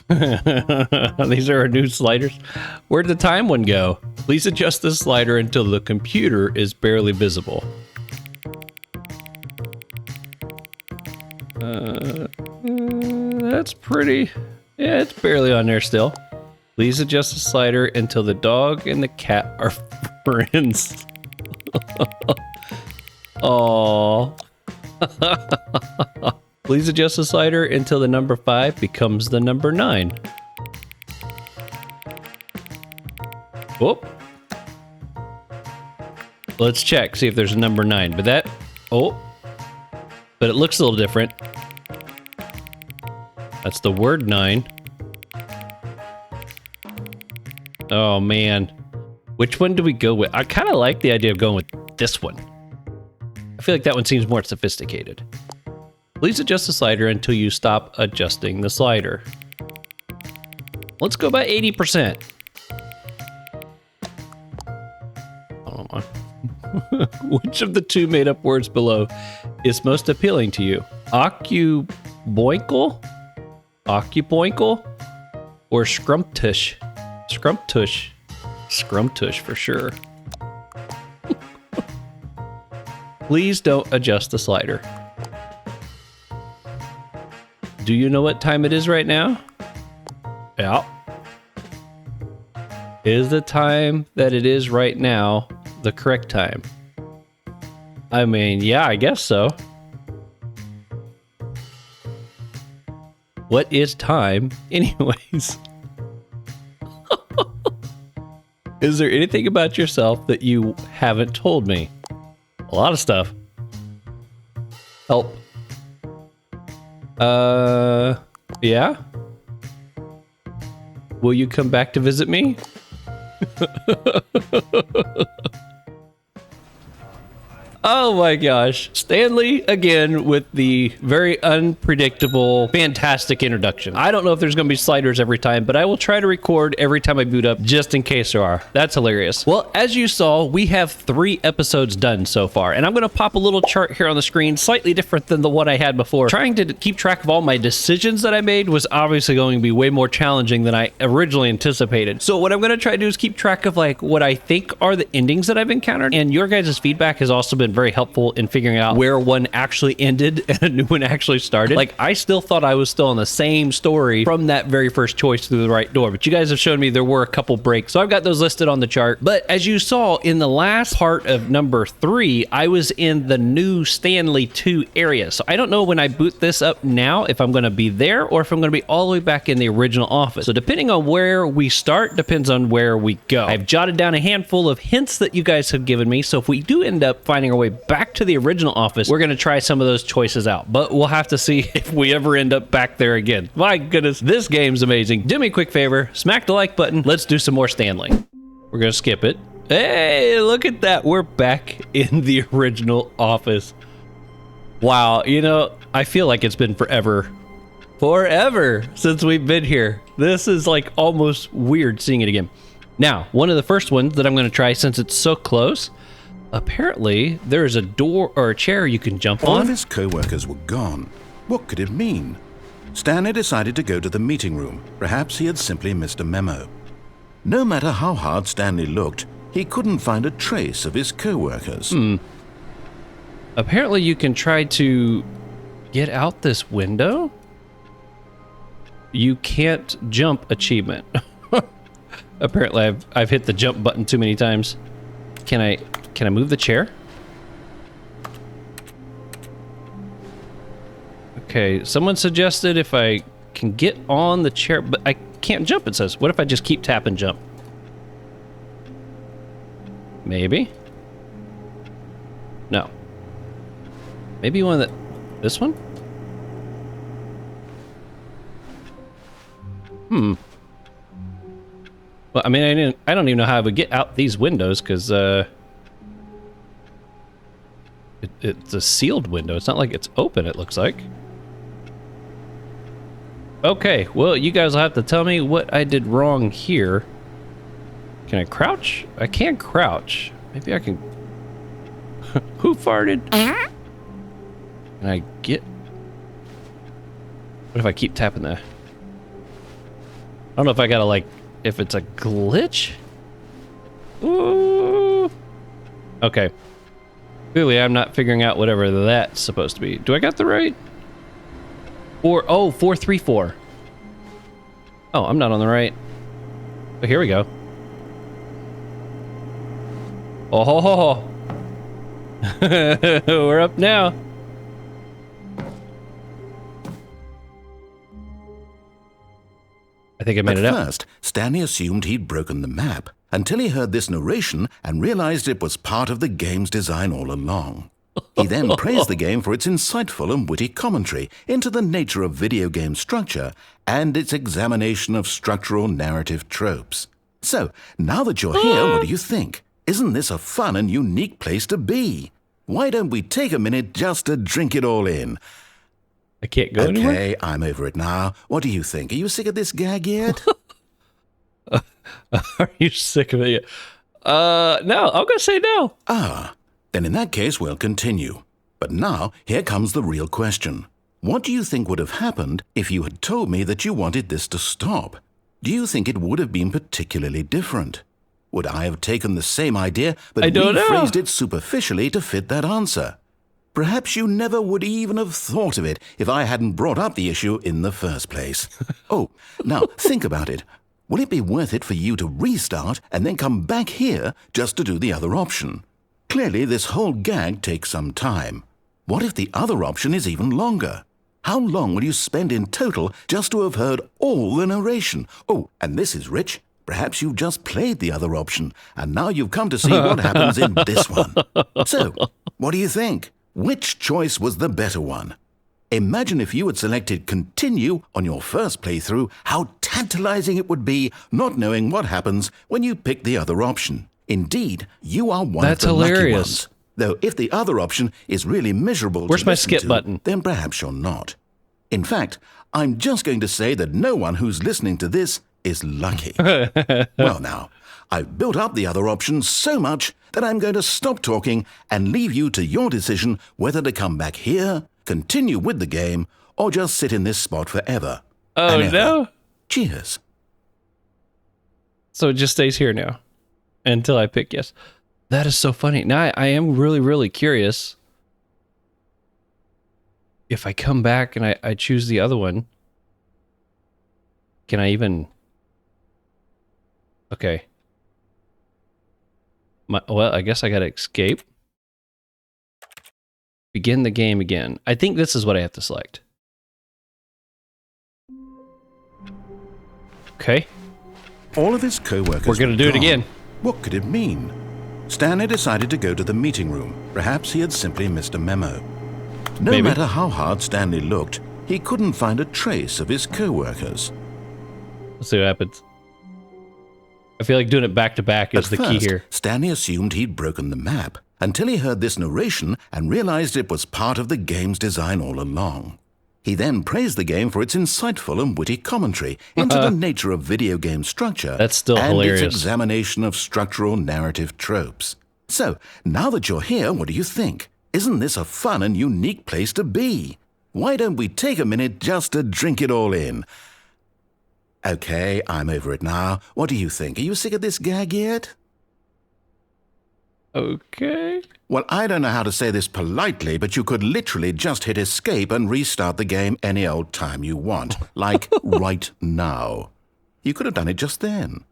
These are our new sliders. Where'd the time one go? Please adjust the slider until the computer is barely visible. That's pretty... Yeah, it's barely on there still. Please adjust the slider until the dog and the cat are friends. Aww. Please adjust the slider until the number 5 becomes the number 9. Whoop. Let's check, see if there's a number 9. But that... Oh. But it looks a little different. That's the word 9. Oh, man. Which one do we go with? I kind of like the idea of going with this one. I feel like that one seems more sophisticated. Please adjust the slider until you stop adjusting the slider. Let's go by 80%. Hold on. Which of the two made-up words below is most appealing to you? Occuboinkle? Occuboinkle? Or scrumptious? Scrumptush. Scrumptush for sure. Please don't adjust the slider. Do you know what time it is right now? Yeah. Is the time that it is right now the correct time? I mean, yeah, I guess so. What is time, anyways? Is there anything about yourself that you haven't told me? A lot of stuff. Help. Yeah? Will you come back to visit me? Oh my gosh. Stanley again with the very unpredictable, fantastic introduction. I don't know if there's going to be sliders every time, but I will try to record every time I boot up just in case there are. That's hilarious. Well, as you saw, we have 3 episodes done so far, and I'm going to pop a little chart here on the screen, slightly different than the one I had before. Trying to keep track of all my decisions that I made was obviously going to be way more challenging than I originally anticipated. So what I'm going to try to do is keep track of like what I think are the endings that I've encountered, and your guys' feedback has also been very helpful in figuring out where one actually ended and a new one actually started. Like, I still thought I was still in the same story from that very first choice through the right door, but you guys have shown me there were a couple breaks, so I've got those listed on the chart. But as you saw in the last part of number 3, I was in the new Stanley 2 area, so I don't know when I boot this up now if I'm going to be there or if I'm going to be all the way back in the original office. So depending on where we start depends on where we go. I've jotted down a handful of hints that you guys have given me, so if we do end up finding our way back to the original office, we're going to try some of those choices out, but we'll have to see if we ever end up back there again. My goodness, this game's amazing. Do me a quick favor, smack the like button. Let's do some more Stanley. We're going to skip it. Hey, look at that. We're back in the original office. Wow, you know, I feel like it's been forever since we've been here. This is like almost weird seeing it again. Now, one of the first ones that I'm going to try since it's so close, apparently there is a door or a chair you can jump on. All of his co-workers were gone. What could it mean? Stanley decided to go to the meeting room. Perhaps he had simply missed a memo. No matter how hard Stanley looked, he couldn't find a trace of his co-workers. Apparently you can try to get out this window. You can't jump achievement. Apparently I've hit the jump button too many times. Can I move the chair? Okay, someone suggested if I can get on the chair, but I can't jump, it says. What if I just keep tap and jump? Maybe? No. Maybe one of the... This one? Well, I mean, I don't even know how I would get out these windows, because it's a sealed window. It's not like it's open, it looks like. Okay, well, you guys will have to tell me what I did wrong here. Can I crouch? I can't crouch. Maybe I can... Who farted? Can I get... What if I keep tapping the... don't know if I gotta like, if it's a glitch. Ooh. Okay. Clearly, I'm not figuring out whatever that's supposed to be. Do I got the right? 434. Oh, I'm not on the right. But here we go. Oh, ho, ho, ho. We're up now. I think I made it out. At first, Stanley assumed he'd broken the map until he heard this narration and realized it was part of the game's design all along. He then praised the game for its insightful and witty commentary into the nature of video game structure and its examination of structural narrative tropes. So, now that you're here, what do you think? Isn't this a fun and unique place to be? Why don't we take a minute just to drink it all in? I can't go anywhere? Okay, I'm over it now. What do you think? Are you sick of this gag yet? Are you sick of it yet? No, I'm gonna say no. Then in that case, we'll continue. But now, here comes the real question. What do you think would have happened if you had told me that you wanted this to stop? Do you think it would have been particularly different? Would I have taken the same idea but rephrased it superficially to fit that answer? Perhaps you never would even have thought of it if I hadn't brought up the issue in the first place. Oh, now think about it. Will it be worth it for you to restart and then come back here just to do the other option? Clearly, this whole gag takes some time. What if the other option is even longer? How long will you spend in total just to have heard all the narration? Oh, and this is rich. Perhaps you've just played the other option, and now you've come to see what happens in this one. So, what do you think? Which choice was the better one? Imagine if you had selected continue on your first playthrough, how tantalizing it would be not knowing what happens when you pick the other option. Indeed, you are one of the lucky ones. Though if the other option is really miserable Where's to my listen skip to, button? then perhaps you're not. In fact, I'm just going to say that no one who's listening to this is lucky. Well now, I've built up the other option so much that I'm going to stop talking and leave you to your decision whether to come back here, continue with the game, or just sit in this spot forever. Oh, no. Cheers. So it just stays here now until I pick yes. That is so funny. Now I am really, really curious. If I come back and I choose the other one, can I even... Okay. Well, I guess I gotta escape. Begin the game again. I think this is what I have to select. Okay. All of his co-workers We're gonna do it gone. again. What could it mean? Stanley decided to go to the meeting room. Perhaps he had simply missed a memo. No Maybe. matter how hard Stanley looked, he couldn't find a trace of his co-workers. Let's see what happens. I feel like doing it back to back is the key here. Stanley assumed he'd broken the map until he heard this narration and realized it was part of the game's design all along. He then praised the game for its insightful and witty commentary into the nature of video game structure That's still and hilarious. its examination of structural narrative tropes. So, now that you're here, what do you think? Isn't this a fun and unique place to be? Why don't we take a minute just to drink it all in? Okay, I'm over it now. What do you think? Are you sick of this gag yet? Okay. Well, I don't know how to say this politely, but you could literally just hit escape and restart the game any old time you want, like right now. You could have done it just then.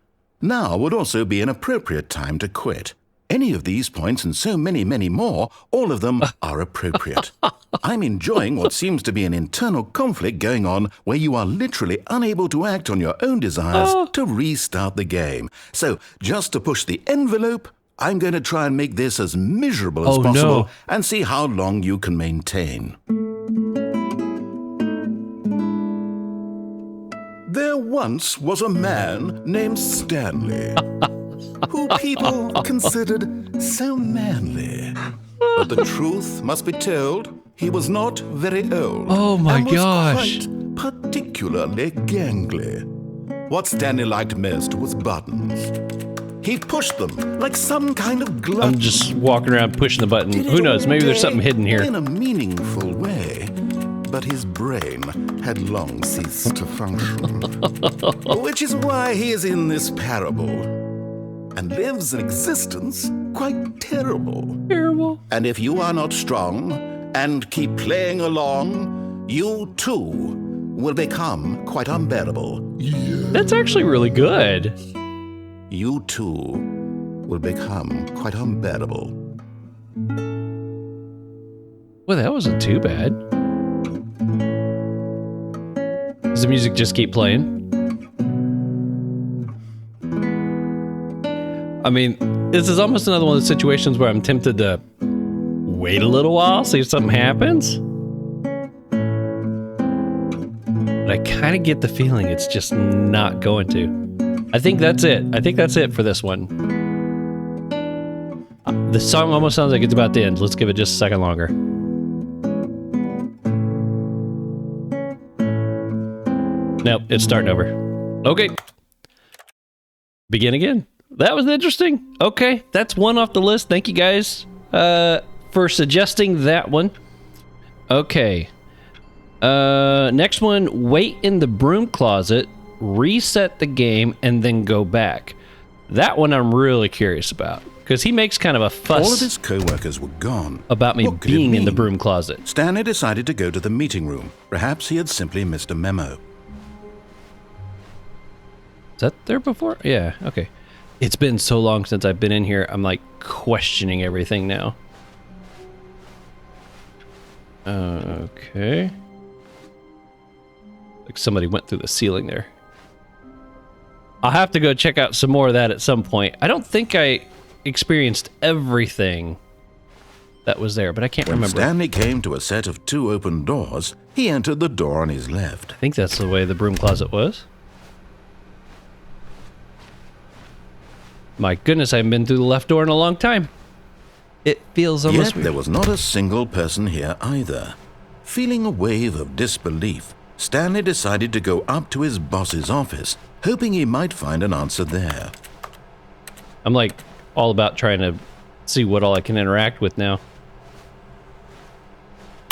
Now would also be an appropriate time to quit. Any of these points and so many, many more, all of them are appropriate. I'm enjoying what seems to be an internal conflict going on where you are literally unable to act on your own desires to restart the game. So, just to push the envelope, I'm going to try and make this as miserable as possible and see how long you can maintain. There once was a man named Stanley, who people considered so manly. But the truth must be told, he was not very old. Oh my and was gosh. quite particularly gangly. What Stanley liked most was buttons. He pushed them like some kind of glutton. I'm just walking around pushing the button. Who knows? Maybe there's something hidden here. In a meaningful way. But his brain had long ceased to function. Which is why he is in this parable and lives an existence quite terrible. Terrible. And if you are not strong and keep playing along, you too will become quite unbearable. That's actually really good. You too will become quite unbearable. Well, that wasn't too bad. Does the music just keep playing? I mean, this is almost another one of the situations where I'm tempted to wait a little while, see if something happens. But I kind of get the feeling it's just not going to. I think that's it. I think that's it for this one. The song almost sounds like it's about to end. Let's give it just a second longer. Nope, it's starting over. Okay. Begin again. That was interesting. Okay, that's one off the list. Thank you guys for suggesting that one. Okay. Next one, wait in the broom closet, reset the game, and then go back. That one I'm really curious about, because he makes kind of a fuss. All of his co-workers were gone. About me being in the broom closet. Stanley decided to go to the meeting room. Perhaps he had simply missed a memo. Is that there before? Yeah, okay. It's been so long since I've been in here, I'm like questioning everything now. Okay. Like somebody went through the ceiling there. I'll have to go check out some more of that at some point. I don't think I experienced everything that was there, but I can't remember. When Stanley came to a set of 2 open doors, he entered the door on his left. I think that's the way the broom closet was. My goodness, I haven't been through the left door in a long time. It feels almost Yet weird. there was not a single person here either. Feeling a wave of disbelief, Stanley decided to go up to his boss's office, hoping he might find an answer there. I'm like all about trying to see what all I can interact with now.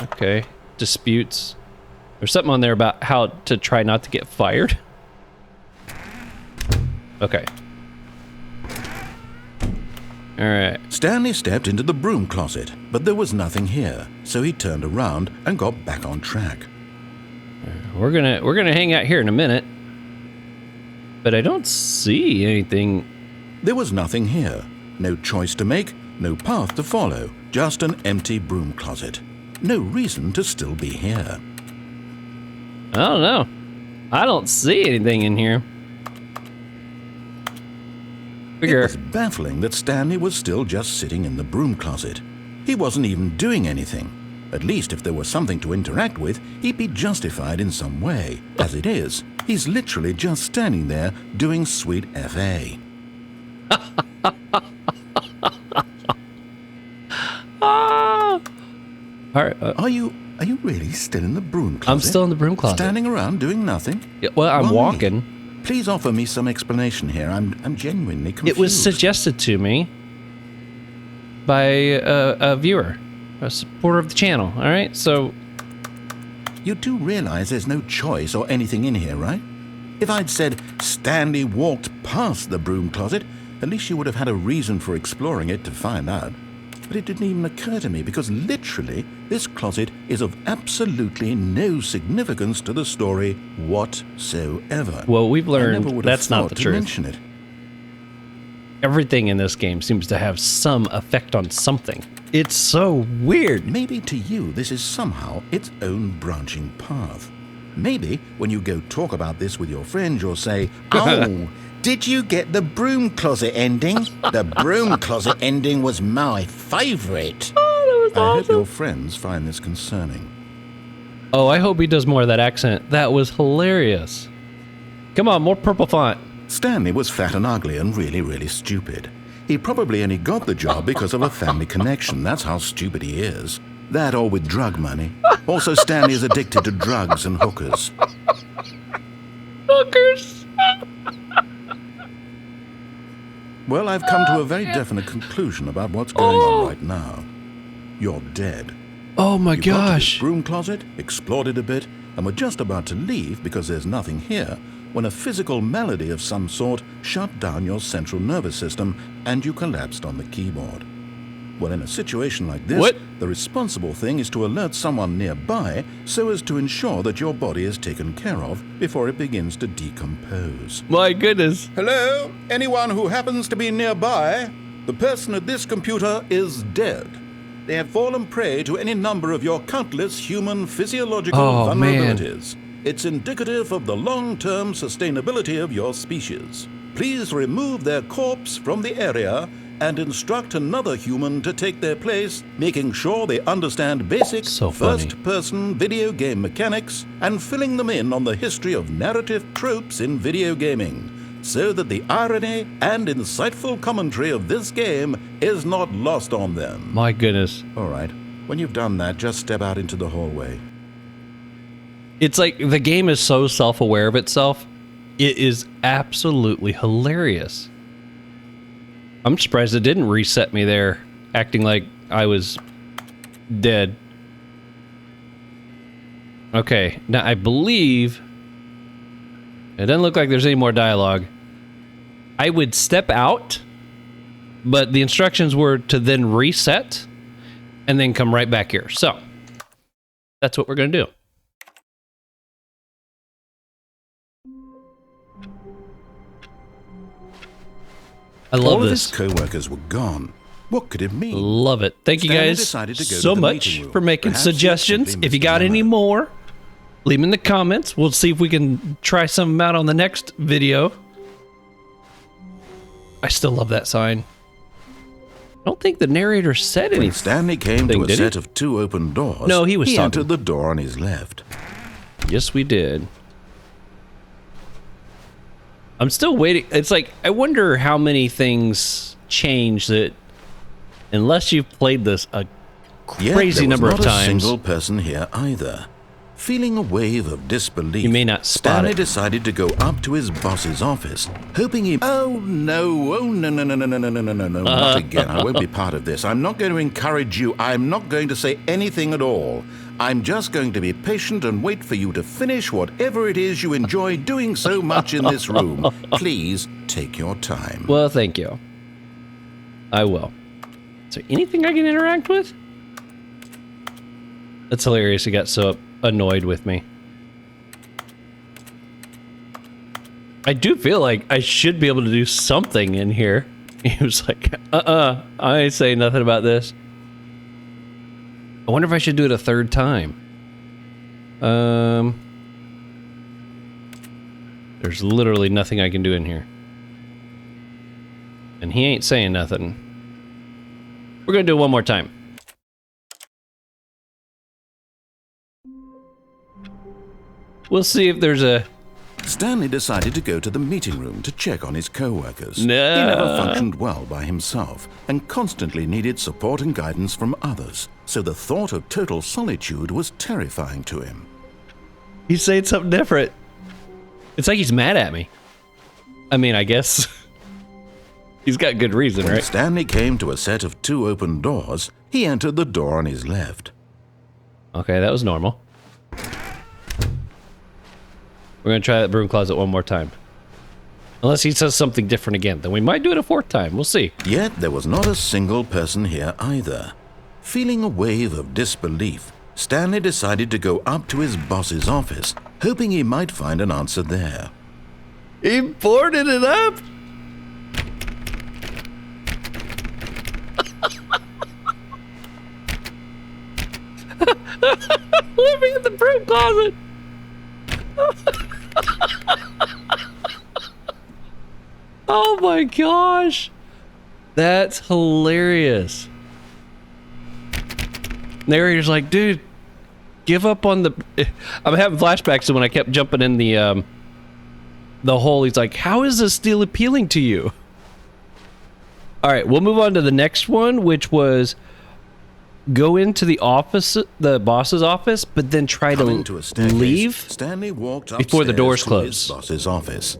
Okay, disputes. There's something on there about how to try not to get fired. Okay. All right. Stanley stepped into the broom closet, but there was nothing here, so he turned around and got back on track. We're gonna hang out here in a minute, but I don't see anything. There was nothing here. No choice to make, no path to follow, just an empty broom closet. No reason to still be here. I don't know. I don't see anything in here. It was baffling that Stanley was still just sitting in the broom closet. He wasn't even doing anything. At least if there was something to interact with, he'd be justified in some way. As it is, he's literally just standing there doing sweet FA. All right. Are you really still in the broom closet? I'm still in the broom closet. Standing around doing nothing? Yeah, well, I'm Why? walking. Please offer me some explanation here. I'm genuinely confused. It was suggested to me by a viewer, a supporter of the channel. All right, so You do realize there's no choice or anything in here, right? If I'd said Stanley walked past the broom closet, at least you would have had a reason for exploring it to find out. But it didn't even occur to me because literally this closet is of absolutely no significance to the story whatsoever. well, we've I never learned would have that's not thought the to truth. mention it. Everything in this game seems to have some effect on something. It's so weird. Maybe to you this is somehow its own branching path. Maybe when you go talk about this with your friends, you'll say, "Oh, did you get the broom closet ending? The broom closet ending was my favorite." Oh, that was I hope your friends find this concerning. Oh, I hope he does more of that accent. That was hilarious. Come on, more purple font. Stanley was fat and ugly and really, really stupid. He probably only got the job because of a family connection. That's how stupid he is. That or with drug money. Also, Stanley is addicted to drugs and hookers. Hookers. Well, I've come to a very definite conclusion about what's going on right now. You're dead. Oh my You got to this gosh. broom closet, explored it a bit, and were just about to leave because there's nothing here when a physical malady of some sort shut down your central nervous system and you collapsed on the keyboard. Well, in a situation like this, What? the responsible thing is to alert someone nearby so as to ensure that your body is taken care of before it begins to decompose. My goodness. Hello? Anyone who happens to be nearby? The person at this computer is dead. They have fallen prey to any number of your countless human physiological vulnerabilities. It's indicative of the long-term sustainability of your species. Please remove their corpse from the area and instruct another human to take their place, making sure they understand basic first-person video game mechanics and filling them in on the history of narrative tropes in video gaming, so that the irony and insightful commentary of this game is not lost on them. My goodness. All right. When you've done that, just step out into the hallway. It's like the game is so self-aware of itself. It is absolutely hilarious. I'm surprised it didn't reset me there, acting like I was dead. Okay, now I believe it doesn't look like there's any more dialogue. I would step out, but the instructions were to then reset and then come right back here. So that's what we're going to do. I love All of this. his co-workers were gone. What could it mean? Love it. Thank you Stanley guys decided to go so to the much meeting room. for making Perhaps he suggestions. simply If you missed got the any memo. more, leave them in the comments. We'll see if we can try some out on the next video. I still love that sign. I don't think the narrator said When anything. Stanley came to a did he? set of two open doors, No, he was talking. entered the door on his left. Yes, we did. I'm still waiting. It's like, I wonder how many things change that, unless you've played this a Yet crazy there was number of not a times, single person here either. Feeling a wave of disbelief, you may not spot Stanley it. decided to go up to his boss's office, hoping he... Oh no, not again. I won't be part of this. I'm not going to encourage you. I'm not going to say anything at all. I'm just going to be patient and wait for you to finish whatever it is you enjoy doing so much in this room. Please take your time. Well, thank you. I will. Is there anything I can interact with? That's hilarious. He got so annoyed with me. I do feel like I should be able to do something in here. He was like, I ain't saying nothing about this. I wonder if I should do it a third time. There's literally nothing I can do in here. And he ain't saying nothing. We're gonna do it one more time. We'll see if there's a... Stanley decided to go to the meeting room to check on his co-workers. No. He never functioned well by himself and constantly needed support and guidance from others, so the thought of total solitude was terrifying to him. He's saying something different. It's like he's mad at me. I mean, I guess he's got good reason, When right? Stanley came to a set of two open doors, he entered the door on his left. Okay, that was normal. We're gonna try that broom closet one more time. Unless he says something different again, then we might do it a fourth time. We'll see. Yet there was not a single person here either. Feeling a wave of disbelief, Stanley decided to go up to his boss's office, hoping he might find an answer there. He boarded it up. Let me in the broom closet. Oh my gosh. That's hilarious. Narrator's like, dude, give up on the... I'm having flashbacks to when I kept jumping in the hole. He's like, how is this still appealing to you? All right, we'll move on to the next one, which was go into the office, the boss's office, but then try to Coming to a staircase, leave Stanley walked before the doors upstairs to close. his boss's office.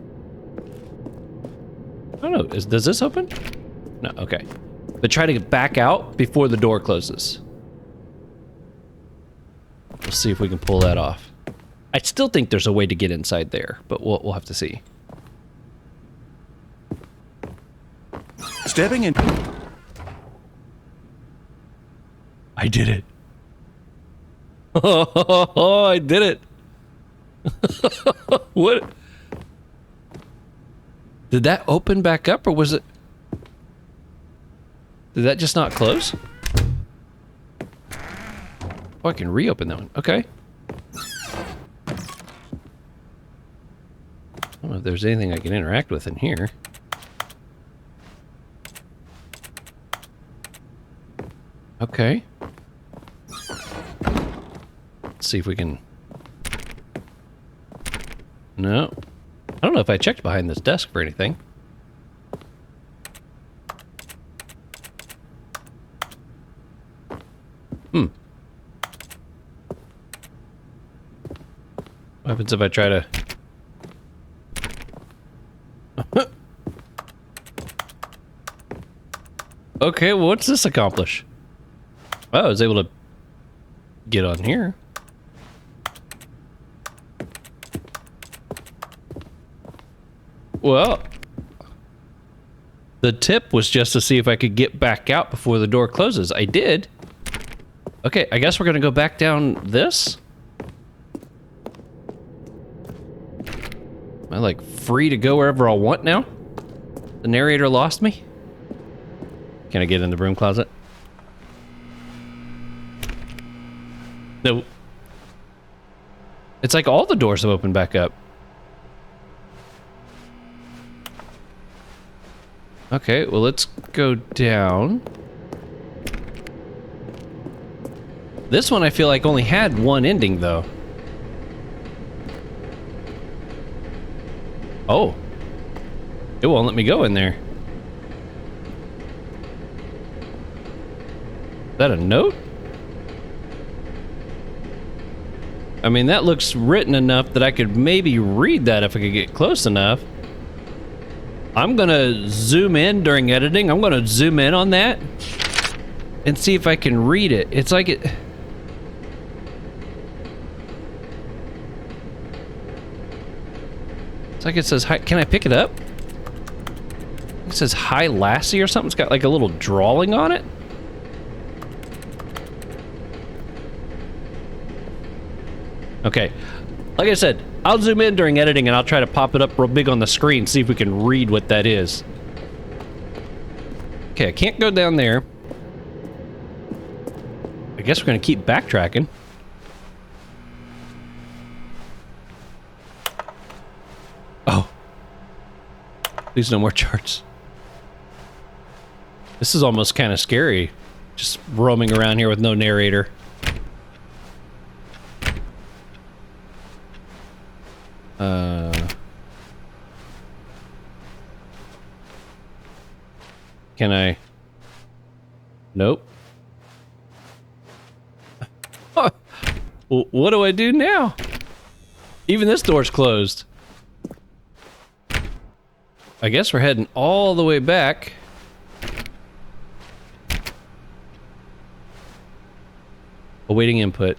I don't know. Does this open? No. Okay. But try to get back out before the door closes. We'll see if we can pull that off. I still think there's a way to get inside there, but we'll have to see. Stepping in. I did it. Oh, I did it. What? Did that open back up, or was it... Did that just not close? Oh, I can reopen that one. Okay. I don't know if there's anything I can interact with in here. Okay. Let's see if we can... No. I don't know if I checked behind this desk for anything. What happens if I try to... Okay, well, what's this accomplish? Oh, I was able to get on here. Well, the tip was just to see if I could get back out before the door closes. I did. Okay, I guess we're gonna go back down this. Am I like free to go wherever I want now? The narrator lost me? Can I get in the broom closet? No. It's like all the doors have opened back up. Okay, well, let's go down. This one I feel like only had one ending, though. Oh. It won't let me go in there. Is that a note? I mean, that looks written enough that I could maybe read that if I could get close enough. I'm gonna zoom in during editing. I'm gonna zoom in on that and see if I can read it. It's like it... It's like it says, hi, can I pick it up? It says, hi Lassie or something. It's got like a little drawing on it. Okay, like I said, I'll zoom in during editing and I'll try to pop it up real big on the screen, see if we can read what that is. Okay, I can't go down there. I guess we're gonna keep backtracking. Oh. Please no more charts. This is almost kind of scary, just roaming around here with no narrator. Can I? Nope. What do I do now? Even this door's closed. I guess we're heading all the way back. Awaiting input.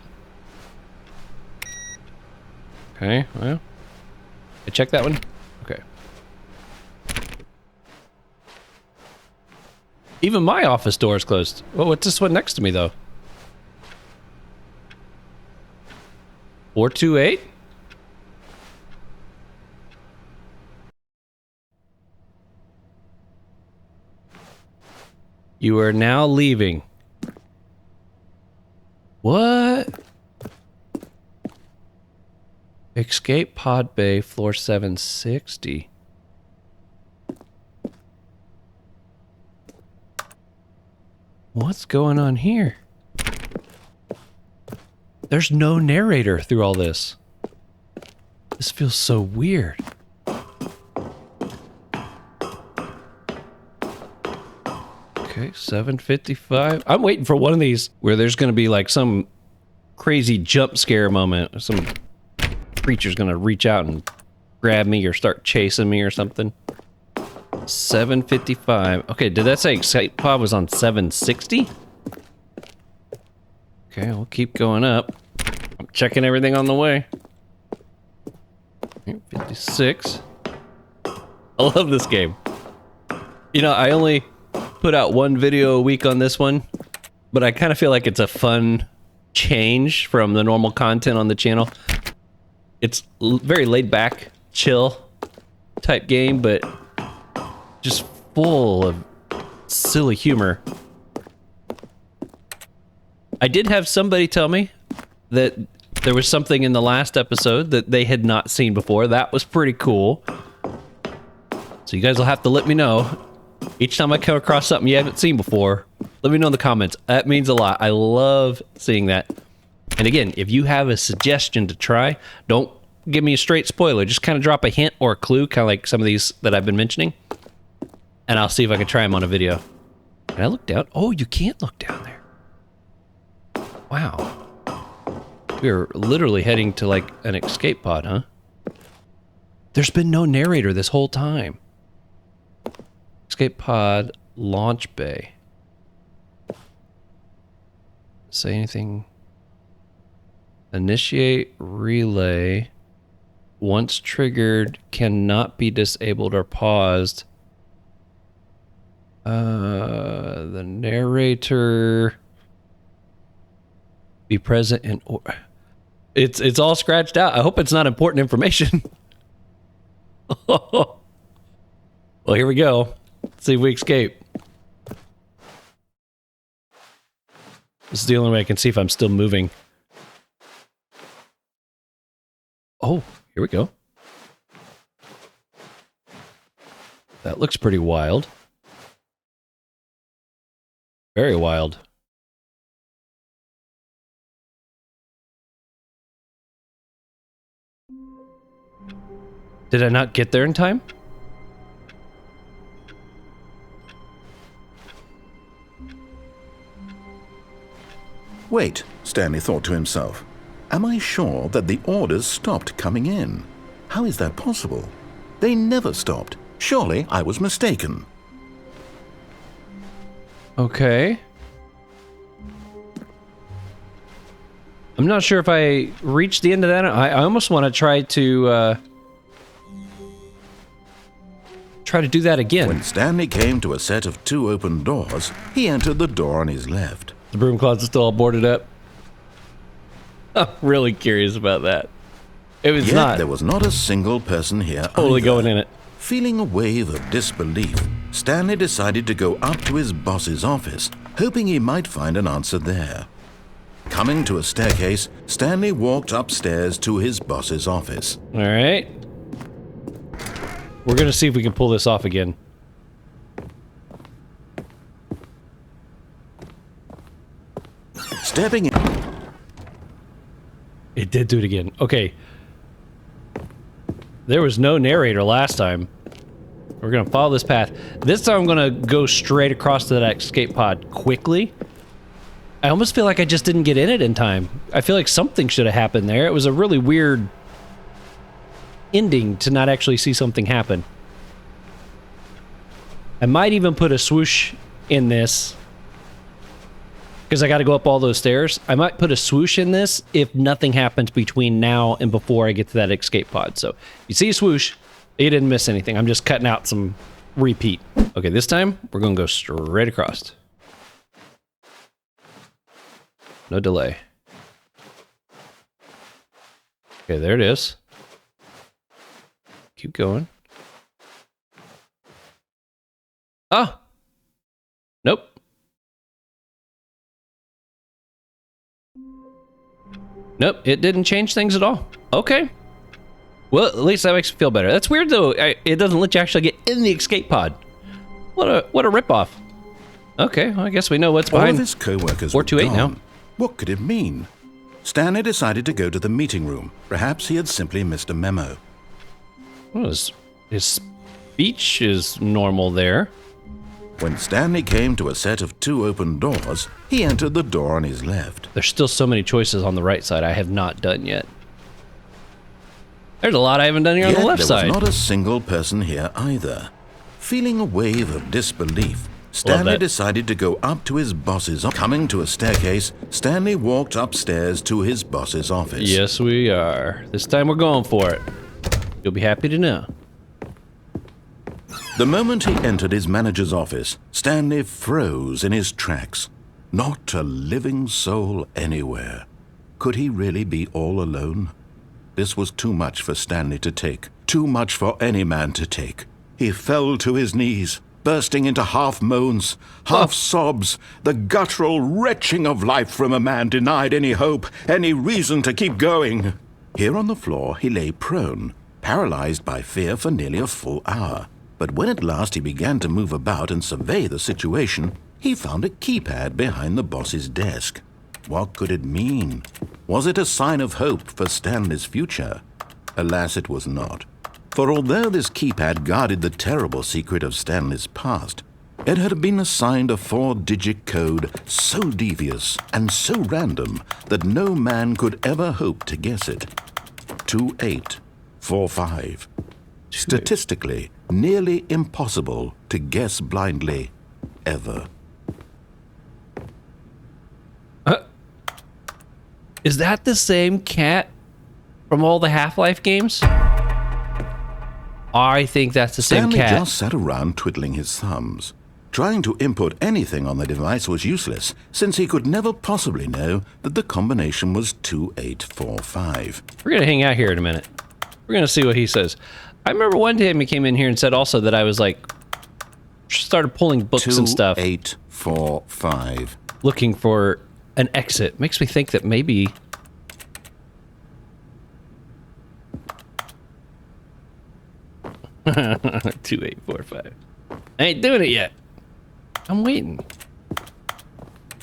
Okay, well. I checked that one? Okay. Even my office door is closed. Oh, what's this one next to me, though? 428? You are now leaving. What? Escape pod bay, floor 760. What's going on here? There's no narrator through all this. This feels so weird. Okay, 7:55. I'm waiting for one of these where there's gonna be like some crazy jump scare moment. Some creature's gonna reach out and grab me or start chasing me or something. 7:55. Okay, did that say Escape Pod was on 760? Okay, we'll keep going up. I'm checking everything on the way. 56. I love this game. You know, I only put out one video a week on this one, but I kind of feel like it's a fun change from the normal content on the channel. It's very laid back, chill type game, but just full of silly humor. I did have somebody tell me that there was something in the last episode that they had not seen before. That was pretty cool. So you guys will have to let me know. Each time I come across something you haven't seen before, let me know in the comments. That means a lot. I love seeing that. And again, if you have a suggestion to try, don't give me a straight spoiler. Just kind of drop a hint or a clue, kind of like some of these that I've been mentioning. And I'll see if I can try them on a video. Can I look down? Oh, you can't look down there. Wow. We're literally heading to like an escape pod, huh? There's been no narrator this whole time. Escape pod, launch bay. Say anything? Initiate relay. Once triggered, cannot be disabled or paused. The narrator be present in it's all scratched out. I hope it's not important information. Well, here we go. Let's see if we escape. This is the only way I can see if I'm still moving. Oh, here we go. That looks pretty wild. Very wild. Did I not get there in time? Wait, Stanley thought to himself. Am I sure that the orders stopped coming in? How is that possible? They never stopped. Surely I was mistaken. Okay. I'm not sure if I reached the end of that. I almost want to try to do that again. When Stanley came to a set of 2 open doors, he entered the door on his left. The broom closet's still all boarded up. I'm really curious about that. It was Yet not. there was not a single person here Totally either. going in it. Feeling a wave of disbelief, Stanley decided to go up to his boss's office, hoping he might find an answer there. Coming to a staircase, Stanley walked upstairs to his boss's office. All right. We're going to see if we can pull this off again. Stepping in. It did do it again. Okay. There was no narrator last time. We're going to follow this path. This time I'm going to go straight across to that escape pod quickly. I almost feel like I just didn't get in it in time. I feel like something should have happened there. It was a really weird ending to not actually see something happen. I might even put a swoosh in this because I got to go up all those stairs. I might put a swoosh in this if nothing happens between now and before I get to that escape pod. So if you see a swoosh, you didn't miss anything. I'm just cutting out some repeat. Okay, this time we're going to go straight across. No delay. Okay, there it is. Keep going. Ah! Nope. Nope, it didn't change things at all. Okay. Well, at least that makes me feel better. That's weird, though. It doesn't let you actually get in the escape pod. What a ripoff. Okay, well, I guess we know what's behind. All of his co-workers 428 were gone. now. What could it mean? Stanley decided to go to the meeting room. Perhaps he had simply missed a memo. Well, his speech is normal there. When Stanley came to a set of 2 open doors, he entered the door on his left. There's still so many choices on the right side I have not done yet. There's a lot I haven't done here on the left side. There was not a single person here either. Feeling a wave of disbelief, Stanley decided to go up to his boss's office. Coming to a staircase, Stanley walked upstairs to his boss's office. Yes, we are. This time we're going for it. You'll be happy to know. The moment he entered his manager's office, Stanley froze in his tracks. Not a living soul anywhere. Could he really be all alone? This was too much for Stanley to take. Too much for any man to take. He fell to his knees, bursting into half moans, half sobs, the guttural retching of life from a man denied any hope, any reason to keep going. Here on the floor he lay prone, paralyzed by fear for nearly a full hour. But when at last he began to move about and survey the situation, he found a keypad behind the boss's desk. What could it mean? Was it a sign of hope for Stanley's future? Alas, it was not. For although this keypad guarded the terrible secret of Stanley's past, it had been assigned a 4-digit code so devious and so random that no man could ever hope to guess it. 2845. Statistically, nearly impossible to guess blindly, ever. Is that the same cat from all the Half-Life games? I think that's the same Stanley cat. just sat around twiddling his thumbs. Trying to input anything on the device was useless, since he could never possibly know that the combination was 2845. We're going to hang out here in a minute. We're going to see what he says. I remember one time he came in here and said also that I was like, started pulling books and stuff. 2845. Looking for an exit. Makes me think that maybe... Two, 8, 4, 5. I ain't doing it yet. I'm waiting. I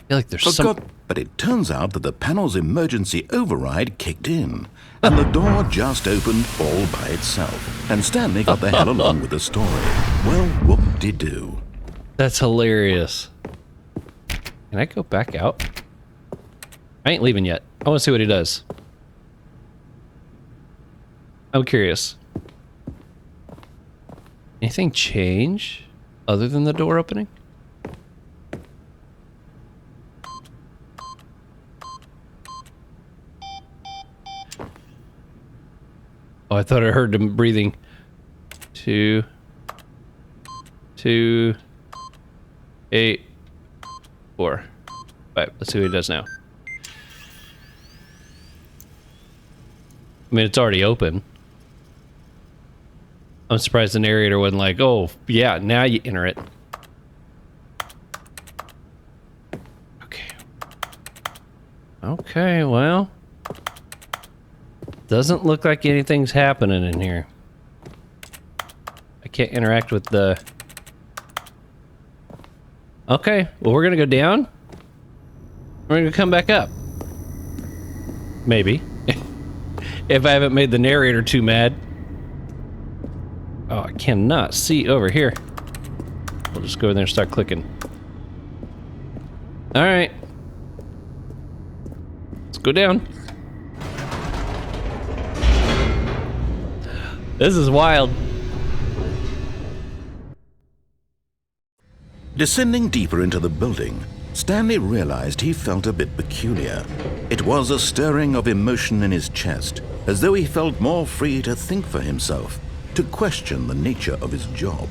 feel like there's some... But it turns out that the panel's emergency override kicked in, and the door just opened all by itself, and Stanley got the hell along with the story. Well, whoop-de-doo. That's hilarious. Can I go back out? I ain't leaving yet. I want to see what he does. I'm curious. Anything change other than the door opening? Oh, I thought I heard him breathing. 2, 8, 4, 5. Let's see what he does now. I mean, it's already open. I'm surprised the narrator wasn't like, oh, yeah, now you enter it. Okay. Okay, well. Doesn't look like anything's happening in here. I can't interact with the... Okay, well, we're gonna go down. We're gonna come back up. Maybe. If I haven't made the narrator too mad. Oh, I cannot see over here. We'll just go in there and start clicking. Alright. Let's go down. This is wild. Descending deeper into the building, Stanley realized he felt a bit peculiar. It was a stirring of emotion in his chest, as though he felt more free to think for himself, to question the nature of his job.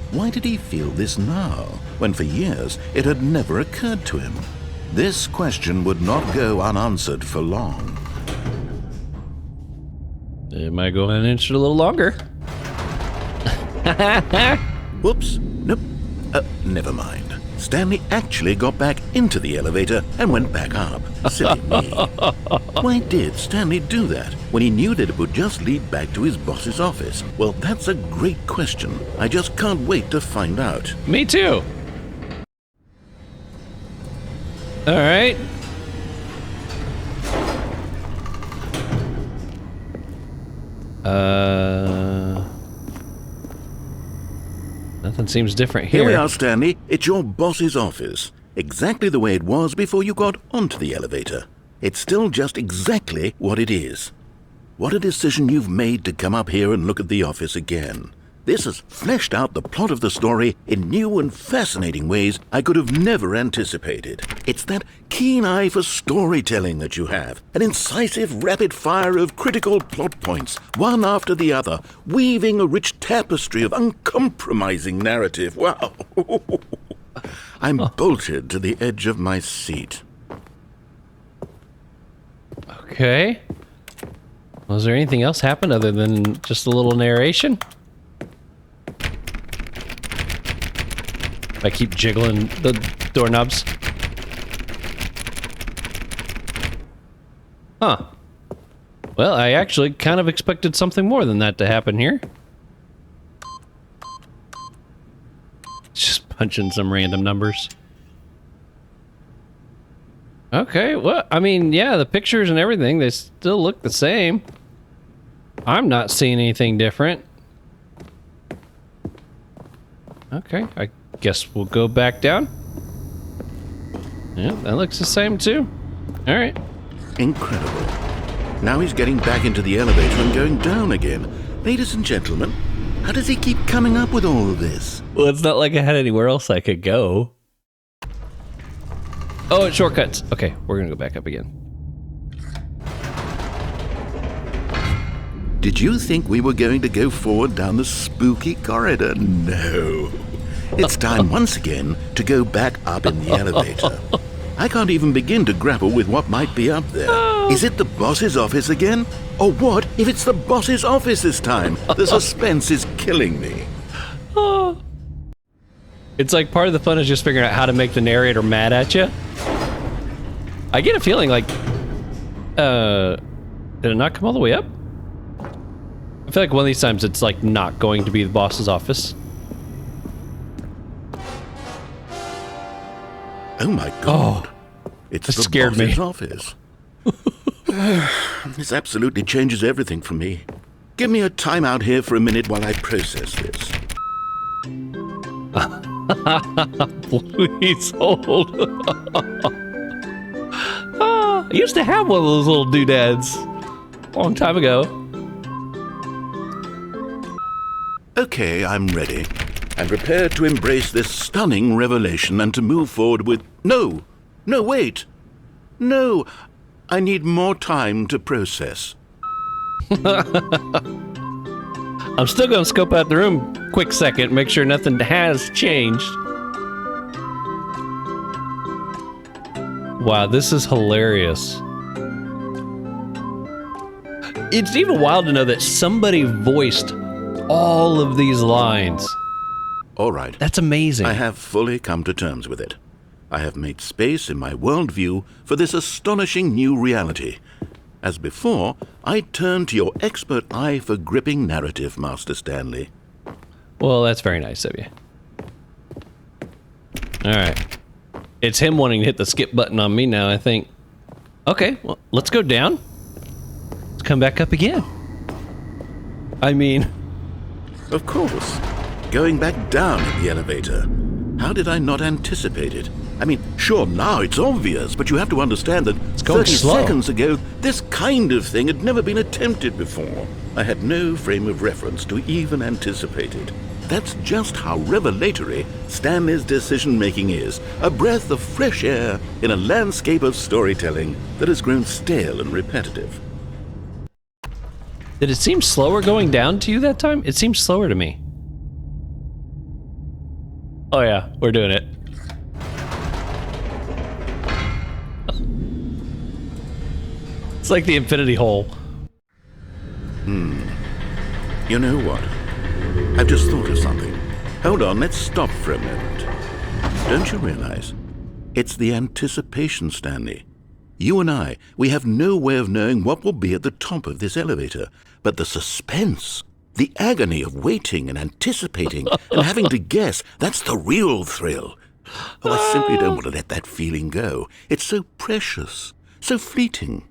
Why did he feel this now, when for years it had never occurred to him? This question would not go unanswered for long. It might go an inch a little longer. Whoops, nope, never mind. Stanley actually got back into the elevator and went back up. Silly me. Why did Stanley do that when he knew that it would just lead back to his boss's office? Well, that's a great question. I just can't wait to find out. Me too. All right. Nothing seems different here. Here we are, Stanley. It's your boss's office. Exactly the way it was before you got onto the elevator. It's still just exactly what it is. What a decision you've made to come up here and look at the office again. This has fleshed out the plot of the story in new and fascinating ways I could have never anticipated. It's that keen eye for storytelling that you have, an incisive rapid fire of critical plot points, one after the other, weaving a rich tapestry of uncompromising narrative. Wow! I'm bolted to the edge of my seat. Okay. Was there anything else happen other than just a little narration? I keep jiggling the doorknobs. Huh. Well, I actually kind of expected something more than that to happen here. Just punching some random numbers. Okay, well, I mean, yeah, the pictures and everything, they still look the same. I'm not seeing anything different. Okay, I guess we'll go back down. Yeah, that looks the same too. All right. Incredible. Now he's getting back into the elevator and going down again. Ladies and gentlemen, how does he keep coming up with all of this? Well, it's not like I had anywhere else I could go. Oh, it's shortcuts. Okay, we're gonna go back up again. Did you think we were going to go forward down the spooky corridor? No. It's time once again to go back up in the elevator. I can't even begin to grapple with what might be up there. Is it the boss's office again? Or what if it's the boss's office this time? The suspense is killing me. It's like part of the fun is just figuring out how to make the narrator mad at you. I get a feeling like, did it not come all the way up? I feel like one of these times it's like not going to be the boss's office. Oh my god. It's the scared me. boss's office. This absolutely changes everything for me. Give me a timeout here for a minute while I process this. Please hold. I used to have one of those little doodads a long time ago. Okay, I'm ready. I'm prepared to embrace this stunning revelation and to move forward with... No, wait. No, I need more time to process. I'm still gonna scope out the room quick second, make sure nothing has changed. Wow, this is hilarious. It's even wild to know that somebody voiced all of these lines. All right. That's amazing. I have fully come to terms with it. I have made space in my worldview for this astonishing new reality. As before, I turn to your expert eye for gripping narrative, Master Stanley. Well, that's very nice of you. All right. It's him wanting to hit the skip button on me now, I think. Okay, well, let's go down. Let's come back up again. I mean... Of course. Going back down in the elevator. How did I not anticipate it? I mean, sure, now it's obvious, but you have to understand that 30 seconds ago, this kind of thing had never been attempted before. I had no frame of reference to even anticipate it. That's just how revelatory Stanley's decision-making is, a breath of fresh air in a landscape of storytelling that has grown stale and repetitive. Did it seem slower going down to you that time? It seems slower to me. Oh yeah, we're doing it. It's like the infinity hole. You know what? I've just thought of something. Hold on, let's stop for a moment. Don't you realize? It's the anticipation, Stanley. You and I, we have no way of knowing what will be at the top of this elevator. But the suspense, the agony of waiting and anticipating and having to guess, that's the real thrill. Oh, I simply don't want to let that feeling go. It's so precious, so fleeting.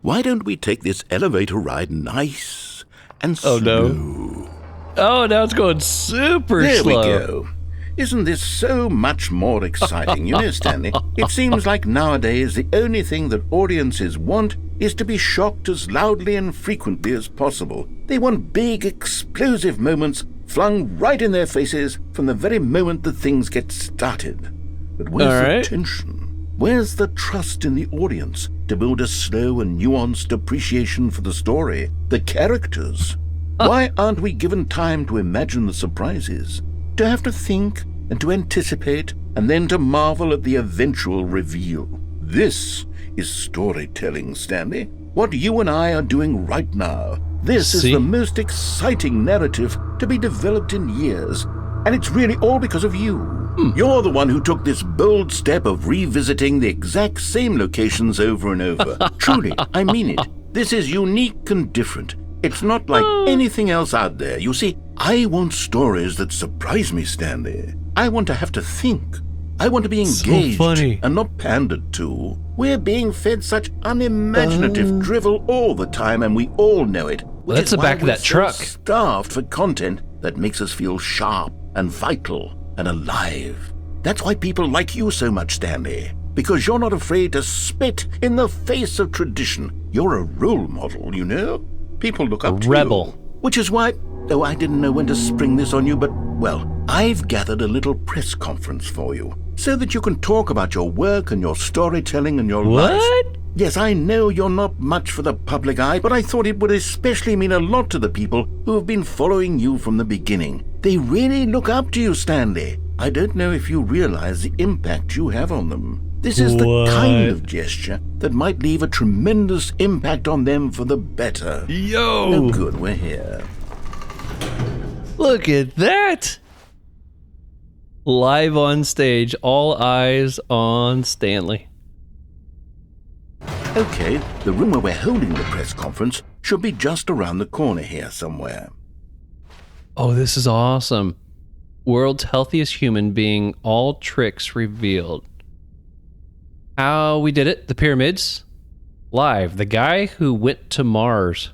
Why don't we take this elevator ride nice and slow? Oh, no. Oh, now it's going super there slow. There we go. Isn't this so much more exciting? You know, Stanley, it seems like nowadays the only thing that audiences want is to be shocked as loudly and frequently as possible. They want big, explosive moments flung right in their faces from the very moment that things get started. But where's the tension? Where's the trust in the audience to build a slow and nuanced appreciation for the story, the characters? Why aren't we given time to imagine the surprises, to have to think and to anticipate, and then to marvel at the eventual reveal? This is storytelling, Stanley. What you and I are doing right now. This is the most exciting narrative to be developed in years, and it's really all because of you. You're the one who took this bold step of revisiting the exact same locations over and over. Truly, I mean it. This is unique and different. It's not like anything else out there. You see, I want stories that surprise me, Stanley. I want to have to think. I want to be engaged and not pandered to. We're being fed such unimaginative drivel all the time, and we all know it. Well, that's the back of that truck. Starved for content that makes us feel sharp and vital and alive. That's why people like you so much, Stanley. Because you're not afraid to spit in the face of tradition. You're a role model, you know? People look up to you. Rebel. Which is why, though I didn't know when to spring this on you, but, well, I've gathered a little press conference for you so that you can talk about your work and your storytelling and your life. What? Yes, I know you're not much for the public eye, but I thought it would especially mean a lot to the people who have been following you from the beginning. They really look up to you, Stanley. I don't know if you realize the impact you have on them. This is the kind of gesture that might leave a tremendous impact on them for the better. Yo! Oh, good, we're here. Look at that! Live on stage, all eyes on Stanley. Okay, the room where we're holding the press conference should be just around the corner here somewhere. Oh, this is awesome. World's healthiest human being, all tricks revealed. How we did it, the pyramids. Live, the guy who went to Mars.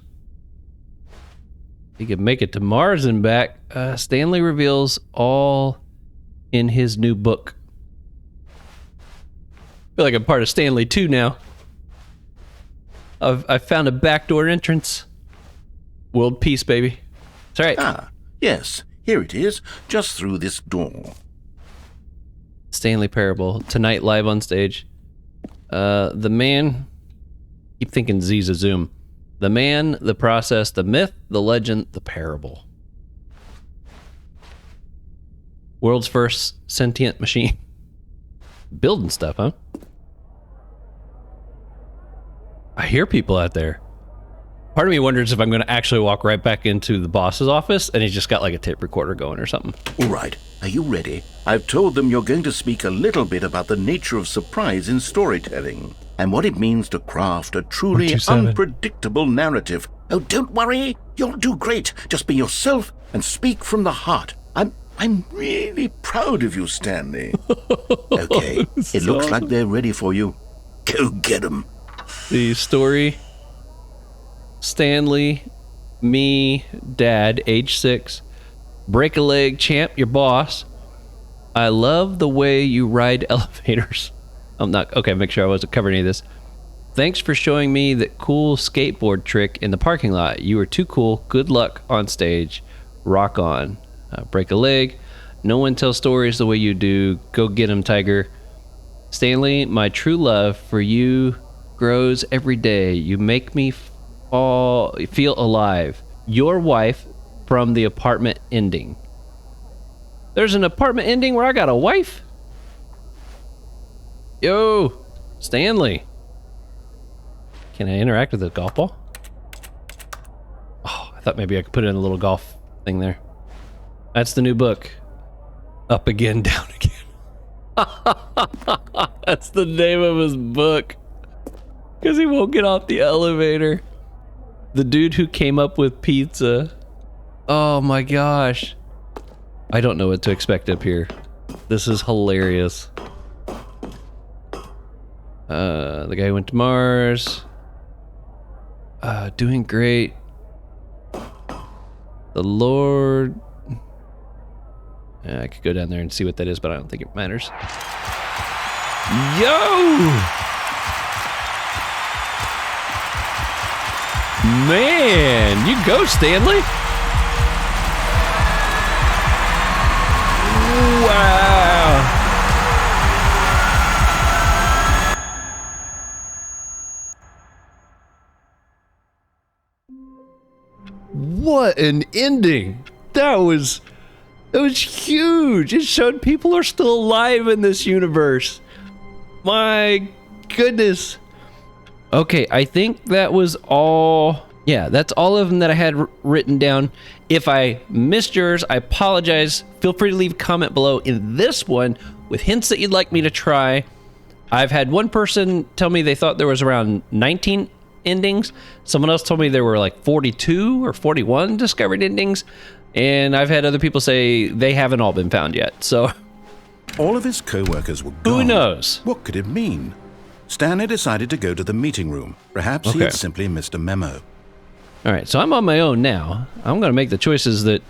He could make it to Mars and back. Stanley reveals all in his new book. I feel like I'm part of Stanley 2 now. I've found a backdoor entrance. World peace, baby. That's right. Ah, yes. Here it is, just through this door. Stanley Parable, tonight live on stage. The man, keep thinking Z's a Zoom. The man, the process, the myth, the legend, the parable. World's first sentient machine. Building stuff, huh? I hear people out there. Part of me wonders if I'm going to actually walk right back into the boss's office and he's just got like a tape recorder going or something. All right, are you ready? I've told them you're going to speak a little bit about the nature of surprise in storytelling and what it means to craft a truly unpredictable narrative. Oh, don't worry, you'll do great. Just be yourself and speak from the heart. I'm really proud of you, Stanley. Okay, it looks like they're ready for you. Go get them. The story, Stanley, me, Dad, age 6, break a leg, champ, your boss. I love the way you ride elevators. I'm not, okay, make sure I wasn't covering any of this. Thanks for showing me that cool skateboard trick in the parking lot. You were too cool. Good luck on stage. Rock on. Break a leg. No one tells stories the way you do. Go get 'em, Tiger. Stanley, my true love for you grows every day. You make me feel alive. Your wife from the apartment ending. There's an apartment ending where I got a wife? Yo, Stanley. Can I interact with the golf ball? Oh, I thought maybe I could put it in a little golf thing there. That's the new book. Up again, down again. That's the name of his book. Because he won't get off the elevator. The dude who came up with pizza. Oh my gosh. I don't know what to expect up here. This is hilarious. The guy who went to Mars. Doing great. The Lord. I could go down there and see what that is, but I don't think it matters. Yo! Man, you go, Stanley. Wow. What an ending. That was huge. It showed people are still alive in this universe. My goodness. Okay, I think that was all. Yeah, that's all of them that I had written down. If I missed yours, I apologize. Feel free to leave a comment below in this one with hints that you'd like me to try. I've had one person tell me they thought there was around 19 endings. Someone else told me there were like 42 or 41 discovered endings. And I've had other people say they haven't all been found yet. So all of his co-workers were gone. Who knows? What could it mean? Stanley decided to go to the meeting room. Perhaps he had simply missed a memo. All right, so I'm on my own now. I'm going to make the choices that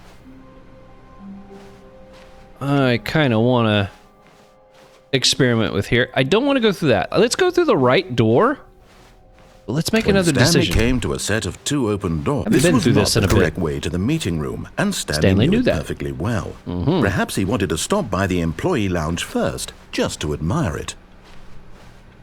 I kind of want to experiment with here. I don't want to go through that. Let's go through the right door. Let's make another decision. Stanley came to a set of 2 open doors. This was not the correct way to the meeting room, and Stanley knew that perfectly well. Perhaps he wanted to stop by the employee lounge first, just to admire it.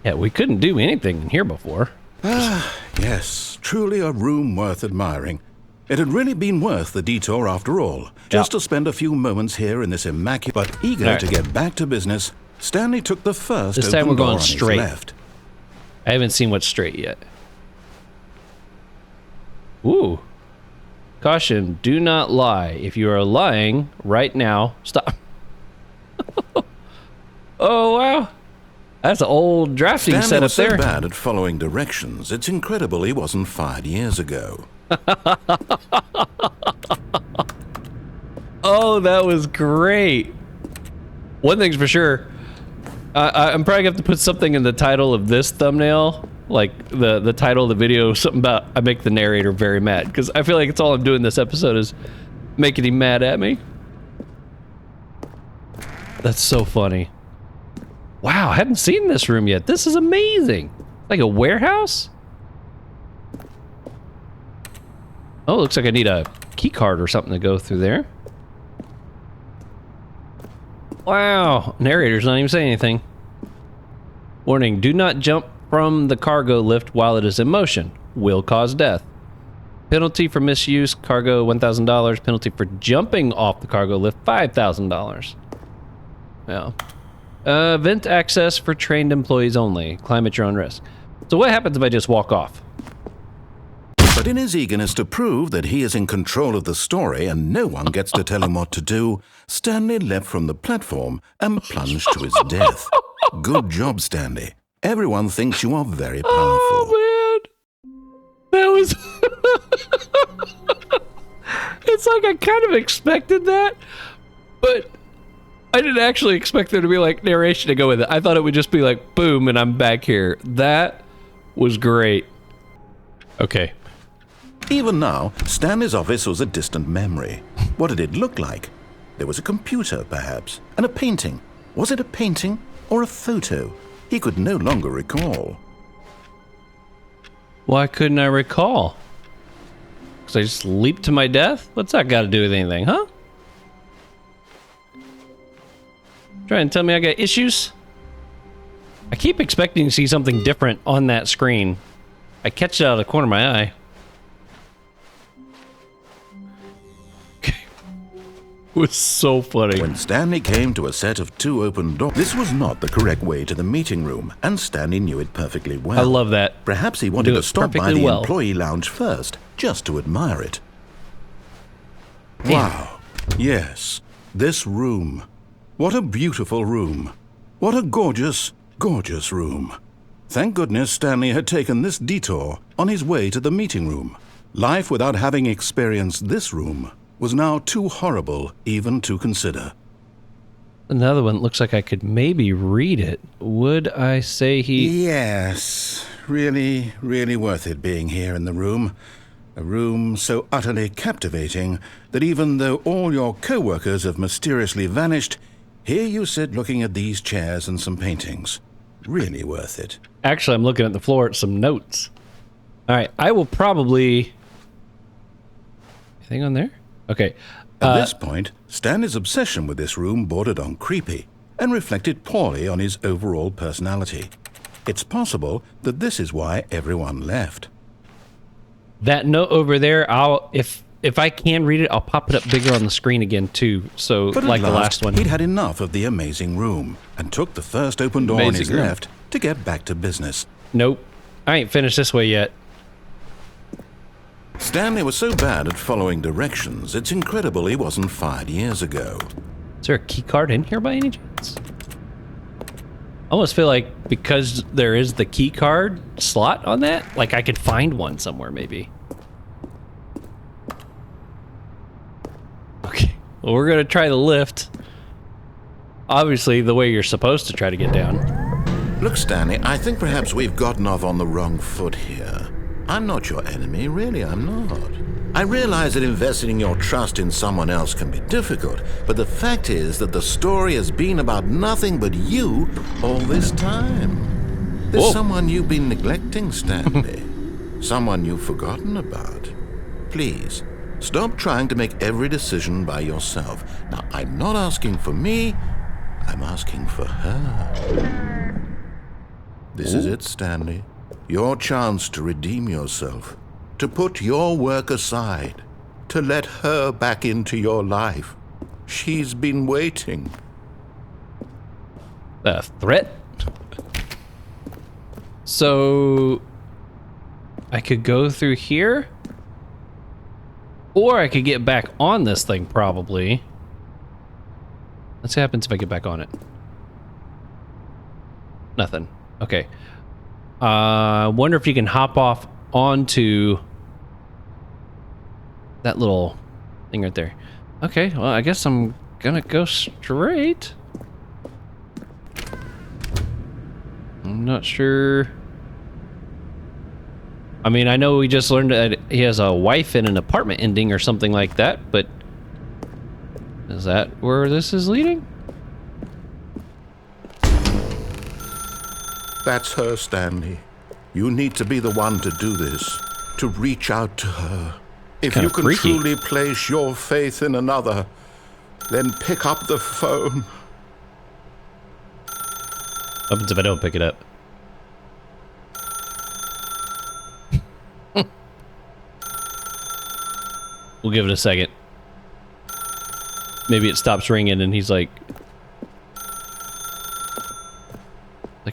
Yeah, we couldn't do anything in here before. Yes, truly a room worth admiring. It had really been worth the detour after all, just to spend a few moments here in this immaculate. But eager to get back to business, Stanley took the first this time open we're door going on his straight. left. I haven't seen what's straight yet. Ooh. Caution, do not lie. If you are lying right now, stop. Oh, wow. That's an old drafting Stanley setup was so there. bad at following directions, it's incredible he wasn't fired years ago. Oh, that was great. One thing's for sure. I'm probably going to have to put something in the title of this thumbnail. Like the title of the video, something about I make the narrator very mad. Because I feel like it's all I'm doing this episode is making him mad at me. That's so funny. Wow, I hadn't seen this room yet. This is amazing. Like a warehouse? Oh, looks like I need a key card or something to go through there. Wow, narrator's not even saying anything. Warning, do not jump from the cargo lift while it is in motion. Will cause death. Penalty for misuse, cargo $1,000. Penalty for jumping off the cargo lift, $5,000. Yeah. Vent access for trained employees only. Climb at your own risk. So what happens if I just walk off? But in his eagerness to prove that he is in control of the story and no one gets to tell him what to do, Stanley leapt from the platform and plunged to his death. Good job, Stanley. Everyone thinks you are very powerful. Oh, man. That was... It's like I kind of expected that, but I didn't actually expect there to be, like, narration to go with it. I thought it would just be like, boom, and I'm back here. That was great. Okay. Even now, Stanley's office was a distant memory. What did it look like? There was a computer, perhaps, and a painting. Was it a painting or a photo? He could no longer recall. Why couldn't I recall? Because I just leaped to my death? What's that got to do with anything, huh? Trying to tell me I got issues? I keep expecting to see something different on that screen. I catch it out of the corner of my eye. It was so funny. When Stanley came to a set of 2 open doors, this was not the correct way to the meeting room, and Stanley knew it perfectly well. I love that. Perhaps he wanted to stop by the employee lounge first, just to admire it. Damn. Wow. Yes, this room. What a beautiful room. What a gorgeous, gorgeous room. Thank goodness Stanley had taken this detour on his way to the meeting room. Life without having experienced this room was now too horrible even to consider. Another one looks like I could maybe read it. Would I say he... Yes, really, really worth it being here in the room. A room so utterly captivating that even though all your co-workers have mysteriously vanished, here you sit looking at these chairs and some paintings. Really worth it. Actually, I'm looking at the floor at some notes. All right, I will probably... Anything on there? Okay. At this point, Stanley's obsession with this room bordered on creepy and reflected poorly on his overall personality. It's possible that this is why everyone left. That note over there, if I can read it, I'll pop it up bigger on the screen again too. So But like at the last one. He'd had enough of the amazing room and took the first open door on his left to get back to business. Nope. I ain't finished this way yet. Stanley was so bad at following directions, it's incredible he wasn't fired years ago. Is there a key card in here by any chance? I almost feel like because there is the key card slot on that, like I could find one somewhere maybe. Okay, well we're gonna try the lift. Obviously the way you're supposed to try to get down. Look, Stanley, I think perhaps we've gotten off on the wrong foot here. I'm not your enemy, really, I'm not. I realize that investing your trust in someone else can be difficult, but the fact is that the story has been about nothing but you all this time. There's someone you've been neglecting, Stanley. Someone you've forgotten about. Please, stop trying to make every decision by yourself. Now, I'm not asking for me, I'm asking for her. This is it, Stanley. Your chance to redeem yourself, to put your work aside, to let her back into your life. She's been waiting. A threat? So I could go through here, or I could get back on this thing probably. Let's see what happens if I get back on it. Nothing. Okay. Wonder if you can hop off onto that little thing right there. Okay, well, I guess I'm gonna go straight. I'm not sure. I mean, I know we just learned that he has a wife in an apartment ending or something like that, but is that where this is leading? That's her, Stanley. You need to be the one to do this, to reach out to her. If you can truly place your faith in another, then pick up the phone. What happens if I don't pick it up? We'll give it a second. Maybe it stops ringing and he's like,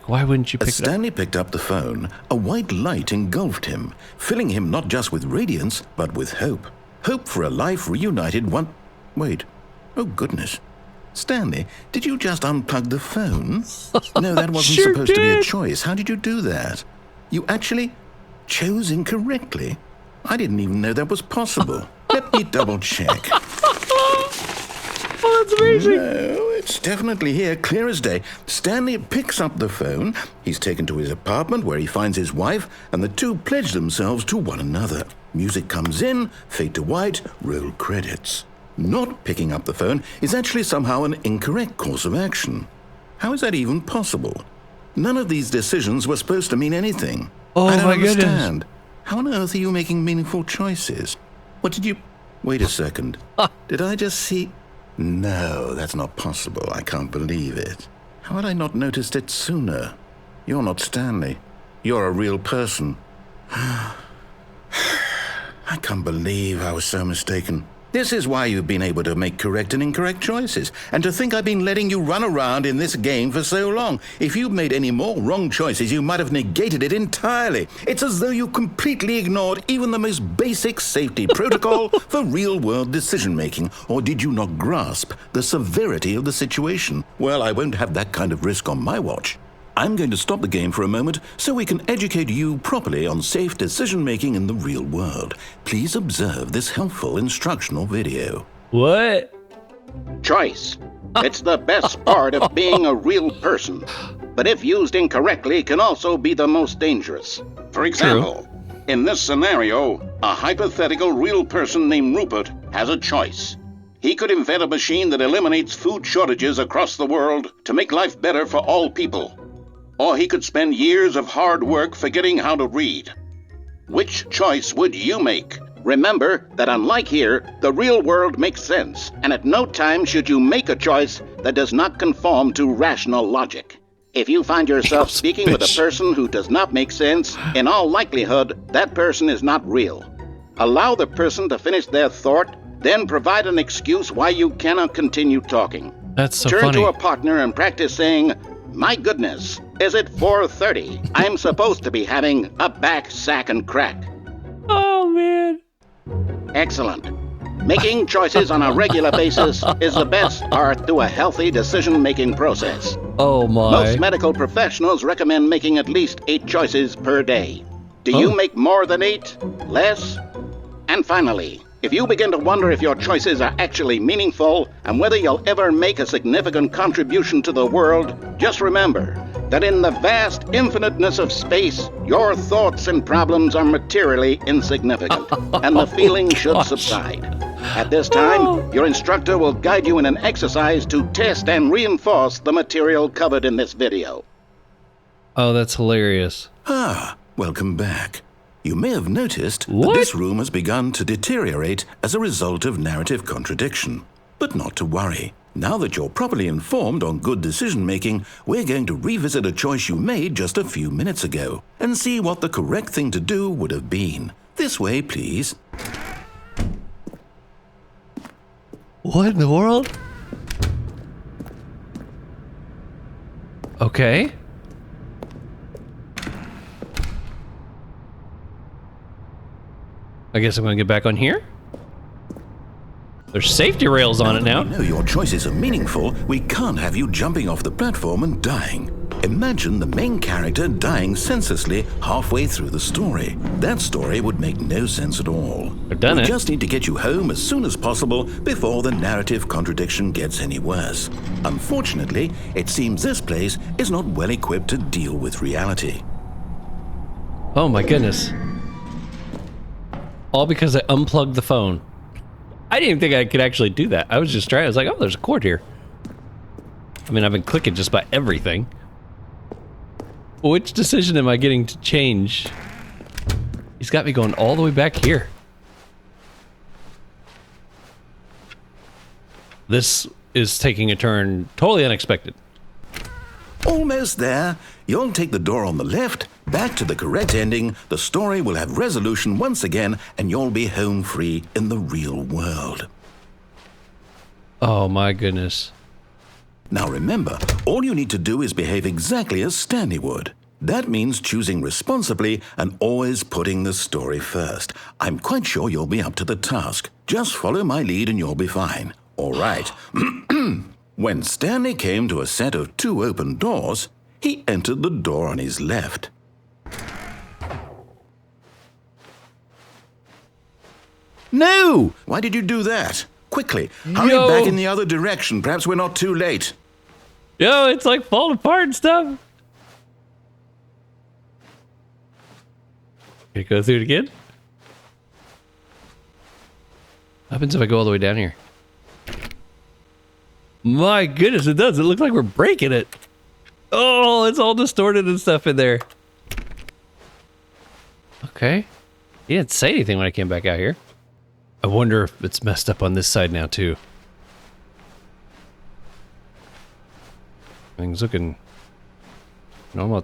why wouldn't you pick it up? As Stanley picked up the phone, a white light engulfed him, filling him not just with radiance, but with hope. Hope for a life reunited one... Wait. Oh, goodness. Stanley, did you just unplug the phone? No, that wasn't supposed to be a choice. How did you do that? You actually chose incorrectly. I didn't even know that was possible. Let me double check. Oh, that's amazing. No, it's definitely here, clear as day. Stanley picks up the phone. He's taken to his apartment where he finds his wife, and the two pledge themselves to one another. Music comes in, fade to white, roll credits. Not picking up the phone is actually somehow an incorrect course of action. How is that even possible? None of these decisions were supposed to mean anything. Oh, I don't my understand. goodness. How on earth are you making meaningful choices? What did you... Wait a second. Did I just see... No, that's not possible. I can't believe it. How had I not noticed it sooner? You're not Stanley. You're a real person. I can't believe I was so mistaken. This is why you've been able to make correct and incorrect choices. And to think I've been letting you run around in this game for so long. If you'd made any more wrong choices, you might have negated it entirely. It's as though you completely ignored even the most basic safety protocol for real-world decision-making. Or did you not grasp the severity of the situation? Well, I won't have that kind of risk on my watch. I'm going to stop the game for a moment so we can educate you properly on safe decision-making in the real world. Please observe this helpful instructional video. What? Choice. It's the best part of being a real person. But if used incorrectly, can also be the most dangerous. For example, in this scenario, a hypothetical real person named Rupert has a choice. He could invent a machine that eliminates food shortages across the world to make life better for all people. Or he could spend years of hard work forgetting how to read. Which choice would you make? Remember that unlike here, the real world makes sense, and at no time should you make a choice that does not conform to rational logic. If you find yourself speaking with a person who does not make sense, in all likelihood, that person is not real. Allow the person to finish their thought, then provide an excuse why you cannot continue talking. That's so Turn funny. to a partner and practice saying, "My goodness, is it 4:30? I'm supposed to be having a back, sack, and crack." Oh, man. Excellent. Making choices on a regular basis is the best part to a healthy decision-making process. Oh, my. Most medical professionals recommend making at least 8 choices per day. Do you make more than 8? Less? And finally, if you begin to wonder if your choices are actually meaningful and whether you'll ever make a significant contribution to the world, just remember that in the vast infiniteness of space, your thoughts and problems are materially insignificant, and the feeling should subside. At this time, your instructor will guide you in an exercise to test and reinforce the material covered in this video. Oh, that's hilarious. Ah, welcome back. You may have noticed What? that this room has begun to deteriorate as a result of narrative contradiction. But not to worry. Now that you're properly informed on good decision-making, we're going to revisit a choice you made just a few minutes ago and see what the correct thing to do would have been. This way, please. What in the world? Okay. I guess I'm gonna get back on here. There's safety rails on it now. We know your choices are meaningful. We can't have you jumping off the platform and dying. Imagine the main character dying senselessly halfway through the story. That story would make no sense at all. I've done We it. just need to get you home as soon as possible before the narrative contradiction gets any worse. Unfortunately, it seems this place is not well equipped to deal with reality. Oh my goodness. All because I unplugged the phone. I didn't even think I could actually do that. I was just trying. I was like, oh, there's a cord here. I mean, I've been clicking just about everything. Which decision am I getting to change? He's got me going all the way back here. This is taking a turn totally unexpected. Almost there. You'll take the door on the left, back to the correct ending, the story will have resolution once again, and you'll be home free in the real world. Oh my goodness. Now remember, all you need to do is behave exactly as Stanley would. That means choosing responsibly and always putting the story first. I'm quite sure you'll be up to the task. Just follow my lead and you'll be fine. All right. When Stanley came to a set of 2 open doors, he entered the door on his left. No! Why did you do that? Quickly, hurry Yo. back in the other direction. Perhaps we're not too late. Yo, it's like falling apart and stuff. Can I go through it again? What happens if I go all the way down here? My goodness, it does. It looks like we're breaking it. Oh, it's all distorted and stuff in there. Okay. He didn't say anything when I came back out here. I wonder if it's messed up on this side now, too. Things looking normal.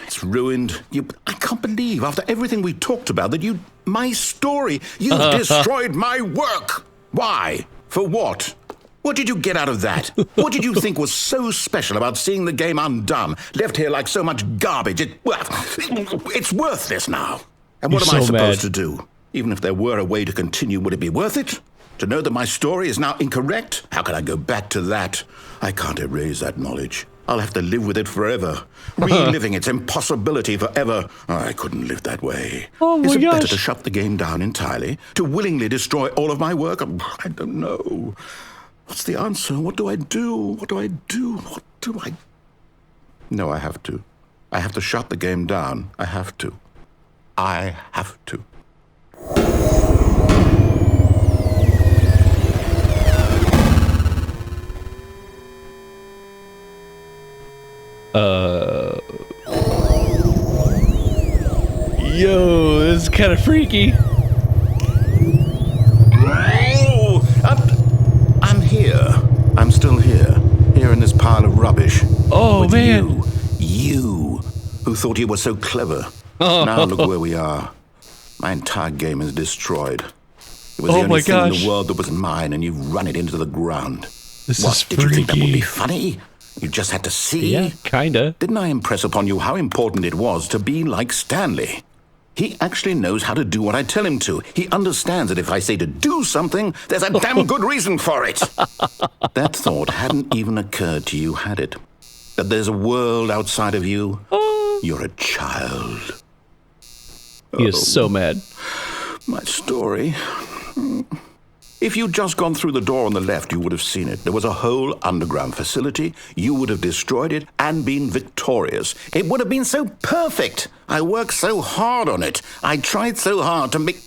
It's ruined. I can't believe, after everything we talked about, that my story, you've destroyed my work. Why? For what? What did you get out of that? What did you think was so special about seeing the game undone, left here like so much garbage? It's worthless now. And what You're am I so supposed mad. to do? Even if there were a way to continue, would it be worth it? To know that my story is now incorrect? How can I go back to that? I can't erase that knowledge. I'll have to live with it forever, reliving its impossibility forever. I couldn't live that way. Oh Is my it better gosh. to shut the game down entirely? To willingly destroy all of my work? I don't know. What's the answer? What do I do? What do I do? What do I... No, I have to. I have to shut the game down. I have to. I have to. Yo, this is kind of freaky. Oh, I'm here. I'm still here. Here in this pile of rubbish. Oh, With man. You, who thought you were so clever. Oh. Now look where we are. My entire game is destroyed. It was Oh the my only thing in gosh. the world that was mine, and you've run it into the ground. This What, is did you think that would freaky. be funny? You just had to see? Yeah, kinda. Didn't I impress upon you how important it was to be like Stanley? He actually knows how to do what I tell him to. He understands that if I say to do something, there's a damn good reason for it. That thought hadn't even occurred to you, had it? That there's a world outside of you? You're a child. He is so mad. My story. If you'd just gone through the door on the left, you would have seen it. There was a whole underground facility. You would have destroyed it and been victorious. It would have been so perfect. I worked so hard on it. I tried so hard to make...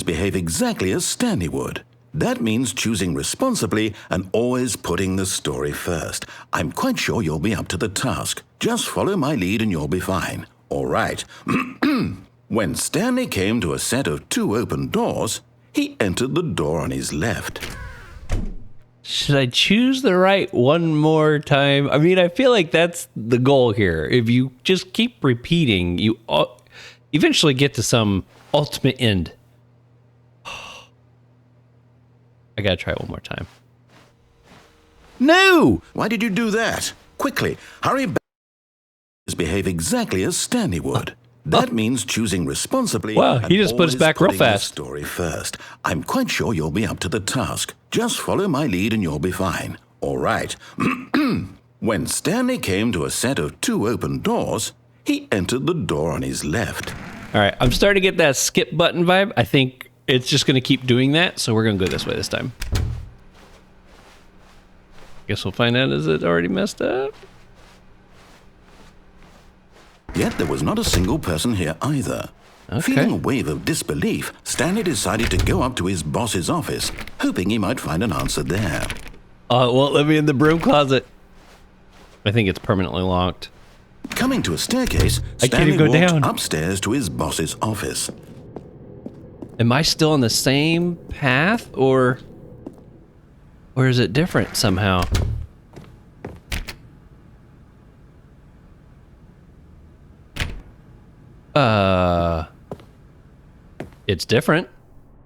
behave exactly as Stanley would. That means choosing responsibly and always putting the story first. I'm quite sure you'll be up to the task. Just follow my lead and you'll be fine. All right. When Stanley came to a set of 2 open doors, he entered the door on his left. Should I choose the right one more time? I mean, I feel like that's the goal here. If you just keep repeating, you eventually get to some ultimate end. I gotta try it one more time. No! Why did you do that? Quickly, hurry back. Behave exactly as Stanley would. That means choosing responsibly. Wow, he and just put us always back real putting the fast. Story first. I'm quite sure you'll be up to the task. Just follow my lead and you'll be fine. All right. When Stanley came to a set of 2 open doors, he entered the door on his left. All right, I'm starting to get that skip button vibe. I think it's just gonna keep doing that, so we're gonna go this way this time. Guess we'll find out, is it already messed up? Yet there was not a single person here either. Okay. Feeling a wave of disbelief, Stanley decided to go up to his boss's office, hoping he might find an answer there. Oh, it won't let me in the broom closet. I think it's permanently locked. Coming to a staircase, I can't Stanley even go walked down. upstairs to his boss's office. Am I still on the same path, or is it different somehow? It's different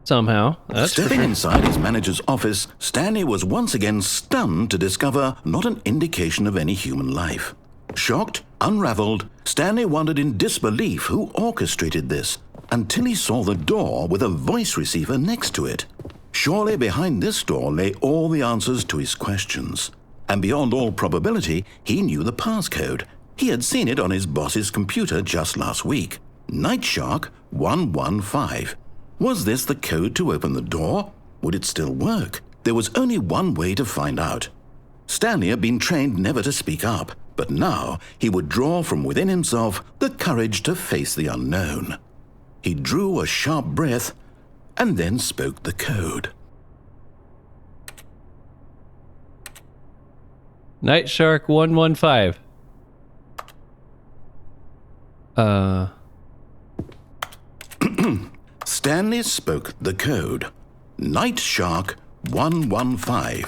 somehow. That's for Stepping sure. inside his manager's office, Stanley was once again stunned to discover not an indication of any human life. Shocked, unraveled, Stanley wondered in disbelief who orchestrated this, until he saw the door with a voice receiver next to it. Surely behind this door lay all the answers to his questions. And beyond all probability, he knew the passcode. He had seen it on his boss's computer just last week. Nightshark 115. Was this the code to open the door? Would it still work? There was only one way to find out. Stanley had been trained never to speak up, but now he would draw from within himself the courage to face the unknown. He drew a sharp breath and then spoke the code. Nightshark 115. Stanley spoke the code. Nightshark 115.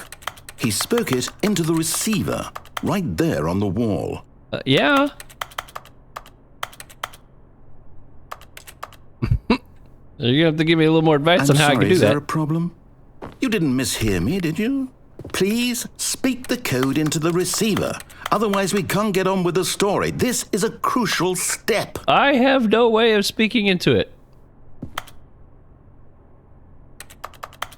He spoke it into the receiver, right there on the wall. Yeah. You're gonna have to give me a little more advice on how I can do is there that. a problem? You didn't mishear me, did you? Please speak the code into the receiver. Otherwise, we can't get on with the story. This is a crucial step. I have no way of speaking into it.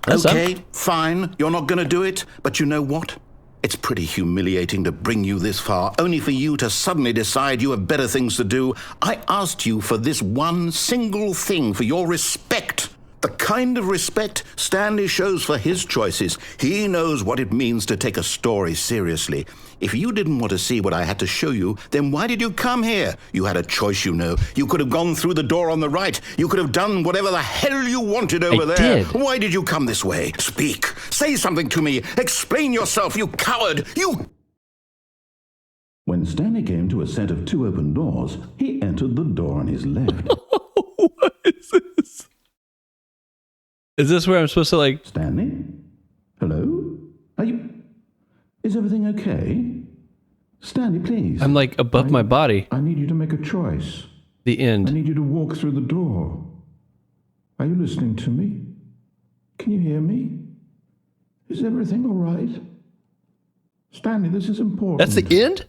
That's Okay, fine. You're not going to do it. But you know what? It's pretty humiliating to bring you this far, only for you to suddenly decide you have better things to do. I asked you for this one single thing, for your respect. The kind of respect Stanley shows for his choices. He knows what it means to take a story seriously. If you didn't want to see what I had to show you, then why did you come here? You had a choice, you know. You could have gone through the door on the right. You could have done whatever the hell you wanted over there. did. Why did you come this way? Speak. Say something to me. Explain yourself, you coward. You... When Stanley came to a set of 2 open doors, he entered the door on his left. What is this? Is this where I'm supposed to like... Stanley? Hello? Is everything okay? Stanley, please. I'm like above my body. I need you to make a choice. The I end. need you to walk through the door. Are you listening to me? Can you hear me? Is everything all right? Stanley, this is important. That's the end?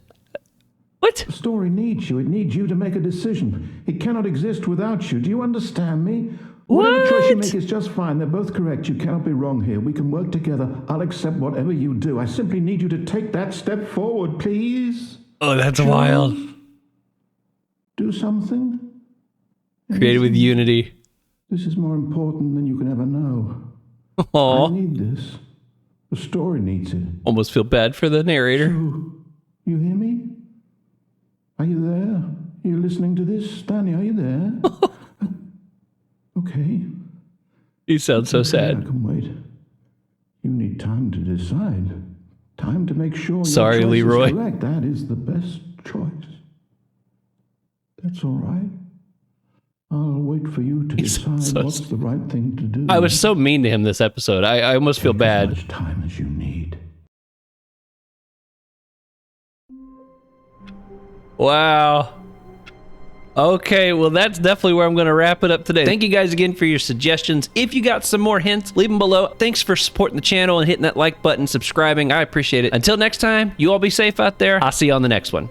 What? The story needs you. It needs you to make a decision. It cannot exist without you. Do you understand me? Whatever choice you make is just fine. They're both correct. You cannot be wrong here. We can work together. I'll accept whatever you do. I simply need you to take that step forward, please. Oh, that's wild. Do something. Created with Unity. This is more important than you can ever know. I Aww. need this. The story needs it. Almost feel bad for the narrator. So, you hear me? Are you there? Are you listening to this? Stanley, are you there? Okay. He sounds so I sad. can wait. You need time to decide. Time to make sure Sorry, your choice Leroy. is correct. That is the best choice. That's all right. I'll wait for you to decide so what's the right thing to do. I was so mean to him this episode. I almost feel Take bad. as much time as you need. Wow. Okay, well, that's definitely where I'm going to wrap it up today. Thank you guys again for your suggestions. If you got some more hints, leave them below. Thanks for supporting the channel and hitting that like button, subscribing. I appreciate it. Until next time, you all be safe out there. I'll see you on the next one.